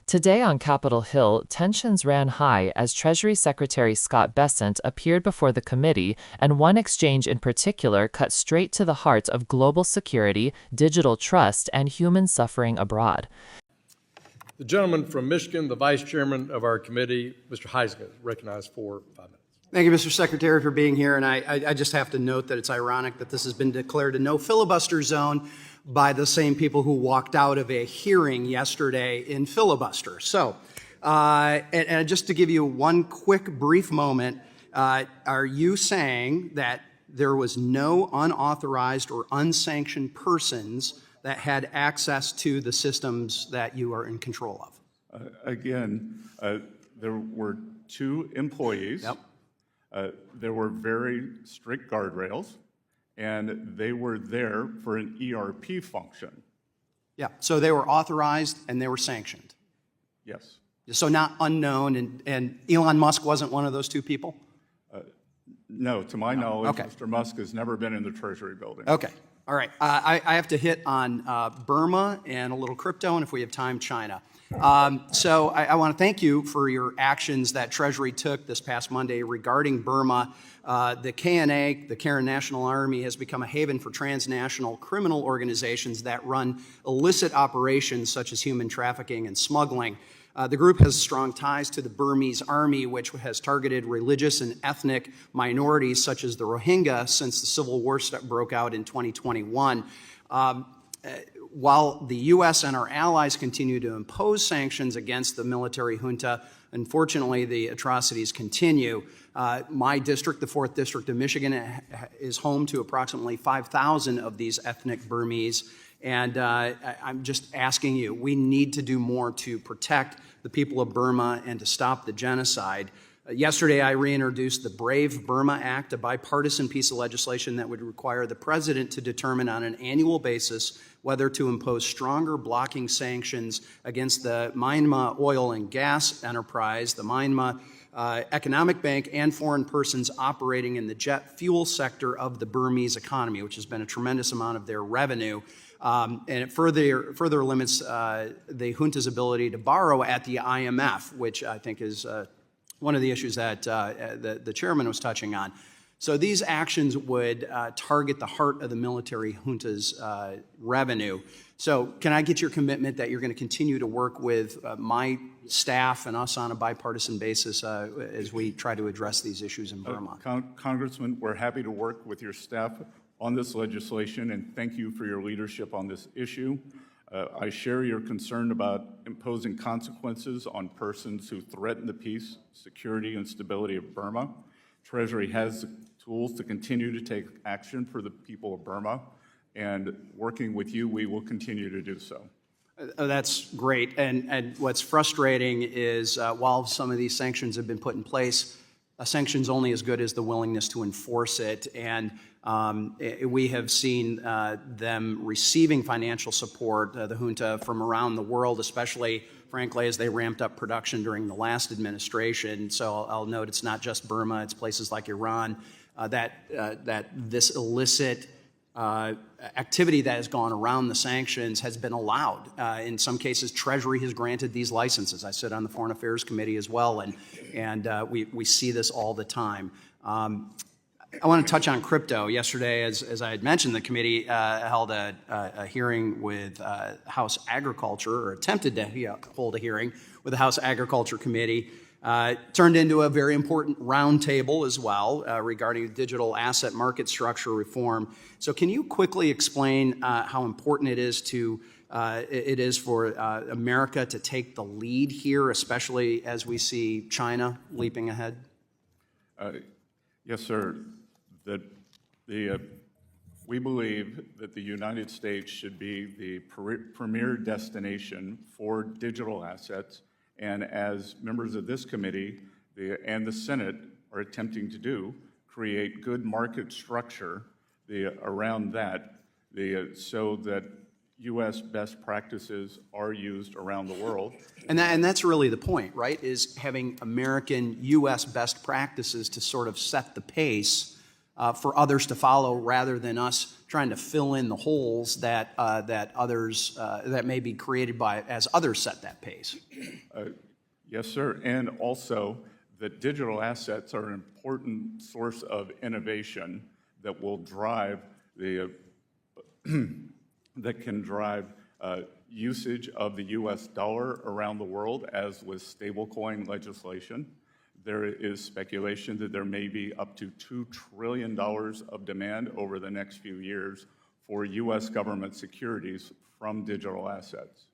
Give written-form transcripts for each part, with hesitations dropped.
Today on Capitol Hill, tensions ran high as Treasury Secretary Scott Bessent appeared before the committee, and one exchange in particular cut straight to the heart of global security, digital trust, and human suffering abroad. The gentleman from Michigan, the vice chairman of our committee, Mr. Heisman, recognized for 5 minutes. Thank you, Mr. Secretary, for being here. And I just have to note that it's ironic that this has been declared a no filibuster zone by the same people who walked out of a hearing yesterday in filibuster. So, and just to give you one quick brief moment, are you saying that there was no unauthorized or unsanctioned persons that had access to the systems that you are in control of? There were 2 employees. Yep. There were very strict guardrails, and they were there for an ERP function. Yeah, so they were authorized and they were sanctioned. Yes. So not unknown, and Elon Musk wasn't one of those 2 people? No, to my knowledge, Okay. Mr. Musk has never been in the Treasury building. Okay, all right. I have to hit on Burma and a little crypto, and if we have time, China. So I want to thank you for your actions that Treasury took this past Monday regarding Burma. The KNA, the Karen National Army, has become a haven for transnational criminal organizations that run illicit operations such as human trafficking and smuggling. The group has strong ties to the Burmese army, which has targeted religious and ethnic minorities such as the Rohingya since the civil war broke out in 2021. While the U.S. and our allies continue to impose sanctions against the military junta, unfortunately, the atrocities continue. My district, the 4th District of Michigan, is home to approximately 5,000 of these ethnic Burmese. And I'm just asking you, we need to do more to protect the people of Burma and to stop the genocide. Yesterday, I reintroduced the Brave Burma Act, a bipartisan piece of legislation that would require the president to determine on an annual basis whether to impose stronger blocking sanctions against the Myanmar oil and gas enterprise, the Myanmar Economic Bank, and foreign persons operating in the jet fuel sector of the Burmese economy, which has been a tremendous amount of their revenue. And it further limits the junta's ability to borrow at the IMF, which I think is one of the issues that the chairman was touching on. So these actions would target the heart of the military junta's revenue. So can I get your commitment that you're going to continue to work with my staff and us on a bipartisan basis as we try to address these issues in Burma? Congressman, we're happy to work with your staff on this legislation, and thank you for your leadership on this issue. I share your concern about imposing consequences on persons who threaten the peace, security, and stability of Burma. Treasury has the tools to continue to take action for the people of Burma, and working with you, we will continue to do so. That's great. And what's frustrating is while some of these sanctions have been put in place, a sanction's only as good as the willingness to enforce it. And we have seen them receiving financial support, the junta, from around the world, especially, frankly, as they ramped up production during the last administration. So I'll note it's not just Burma, it's places like Iran, that this illicit activity that has gone around the sanctions has been allowed. In some cases, Treasury has granted these licenses. I sit on the Foreign Affairs Committee as well, and we see this all the time. I want to touch on crypto. Yesterday, as I had mentioned, the committee held a hearing with House Agriculture, or attempted to hold a hearing with the House Agriculture Committee. Turned into a very important roundtable as well regarding digital asset market structure reform. So can you quickly explain how important it is for America to take the lead here, especially as we see China leaping ahead? Yes, sir. We believe that the United States should be the premier destination for digital assets, and as members of this committee and the Senate are attempting to do, create good market structure around that, so that U.S. best practices are used around the world. And that's really the point, right, is having American U.S. best practices to sort of set the pace for others to follow rather than us trying to fill in the holes that that may be created as others set that pace. Yes, sir. And also that digital assets are an important source of innovation that will drive that can drive usage of the U.S. dollar around the world, as with stablecoin legislation. There is speculation that there may be up to $2 trillion of demand over the next few years for U.S. government securities from digital assets.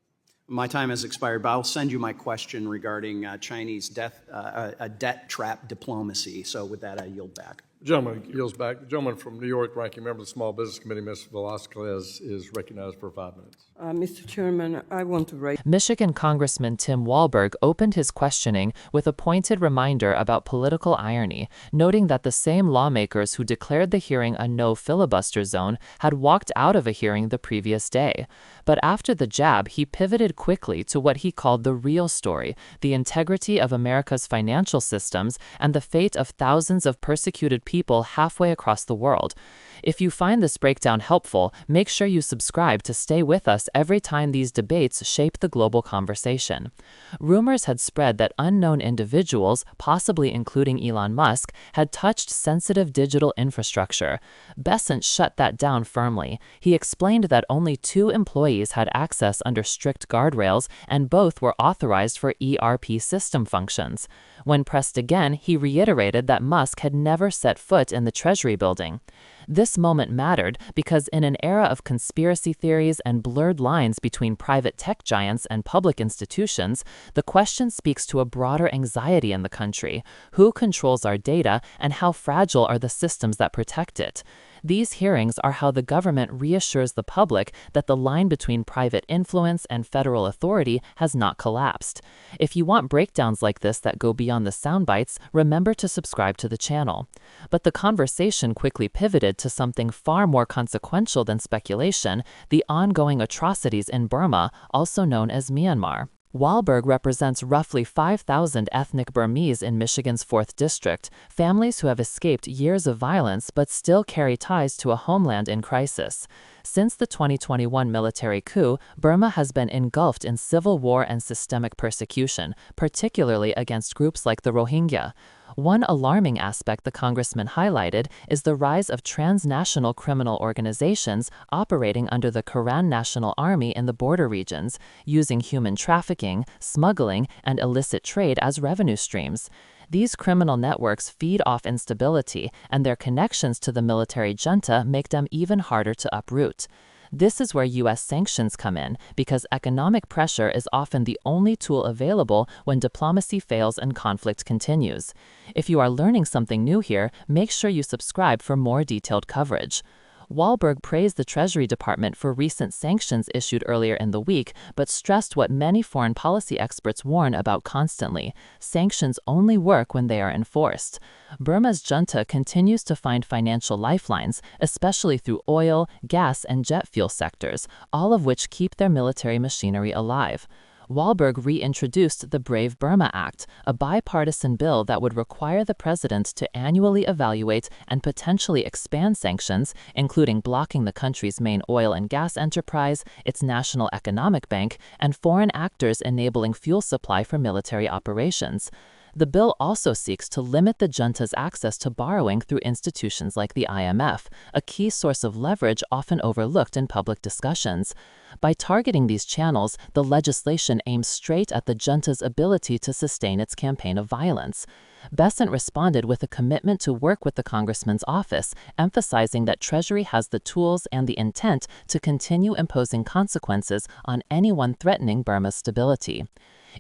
My time has expired, but I'll send you my question regarding Chinese debt trap diplomacy. So with that, I yield back. The gentleman yields back. The gentleman from New York, ranking member of the Small Business Committee, Ms. Velasquez, is recognized for 5 minutes. Mr. Chairman, I want to raise... Michigan Congressman Tim Walberg opened his questioning with a pointed reminder about political irony, noting that the same lawmakers who declared the hearing a no filibuster zone had walked out of a hearing the previous day. But after the jab, he pivoted quickly to what he called the real story, the integrity of America's financial systems and the fate of thousands of persecuted people halfway across the world. If you find this breakdown helpful, make sure you subscribe to stay with us every time these debates shape the global conversation. Rumors had spread that unknown individuals, possibly including Elon Musk, had touched sensitive digital infrastructure. Bessent shut that down firmly. He explained that only 2 employees had access under strict guardrails, and both were authorized for ERP system functions. When pressed again, he reiterated that Musk had never set foot in the Treasury building. This moment mattered because in an era of conspiracy theories and blurred lines between private tech giants and public institutions, the question speaks to a broader anxiety in the country. Who controls our data, and how fragile are the systems that protect it? These hearings are how the government reassures the public that the line between private influence and federal authority has not collapsed. If you want breakdowns like this that go beyond the sound bites, remember to subscribe to the channel. But the conversation quickly pivoted to something far more consequential than speculation: the ongoing atrocities in Burma, also known as Myanmar. Walberg represents roughly 5,000 ethnic Burmese in Michigan's 4th District, families who have escaped years of violence but still carry ties to a homeland in crisis. Since the 2021 military coup, Burma has been engulfed in civil war and systemic persecution, particularly against groups like the Rohingya. One alarming aspect the congressman highlighted is the rise of transnational criminal organizations operating under the Karen National Army in the border regions, using human trafficking, smuggling, and illicit trade as revenue streams. These criminal networks feed off instability, and their connections to the military junta make them even harder to uproot. This is where U.S. sanctions come in, because economic pressure is often the only tool available when diplomacy fails and conflict continues. If you are learning something new here, make sure you subscribe for more detailed coverage. Walberg praised the Treasury Department for recent sanctions issued earlier in the week, but stressed what many foreign policy experts warn about constantly: sanctions only work when they are enforced. Burma's junta continues to find financial lifelines, especially through oil, gas, and jet fuel sectors, all of which keep their military machinery alive. Walberg reintroduced the Brave Burma Act, a bipartisan bill that would require the president to annually evaluate and potentially expand sanctions, including blocking the country's main oil and gas enterprise, its national economic bank, and foreign actors enabling fuel supply for military operations. The bill also seeks to limit the junta's access to borrowing through institutions like the IMF, a key source of leverage often overlooked in public discussions. By targeting these channels, the legislation aims straight at the junta's ability to sustain its campaign of violence. Bessent responded with a commitment to work with the congressman's office, emphasizing that Treasury has the tools and the intent to continue imposing consequences on anyone threatening Burma's stability.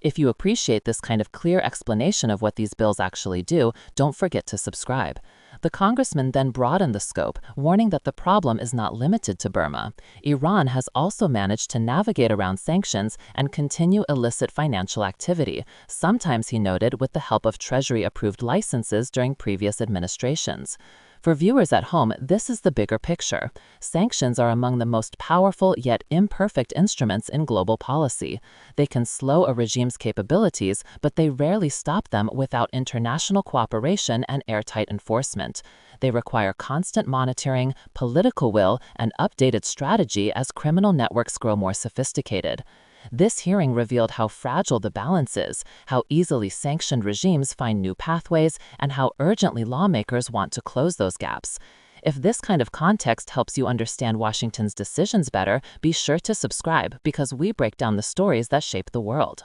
If you appreciate this kind of clear explanation of what these bills actually do, don't forget to subscribe. The congressman then broadened the scope, warning that the problem is not limited to Burma. Iran has also managed to navigate around sanctions and continue illicit financial activity, sometimes, he noted, with the help of Treasury-approved licenses during previous administrations. For viewers at home, this is the bigger picture. Sanctions are among the most powerful yet imperfect instruments in global policy. They can slow a regime's capabilities, but they rarely stop them without international cooperation and airtight enforcement. They require constant monitoring, political will, and updated strategy as criminal networks grow more sophisticated. This hearing revealed how fragile the balance is, how easily sanctioned regimes find new pathways, and how urgently lawmakers want to close those gaps. If this kind of context helps you understand Washington's decisions better, be sure to subscribe because we break down the stories that shape the world.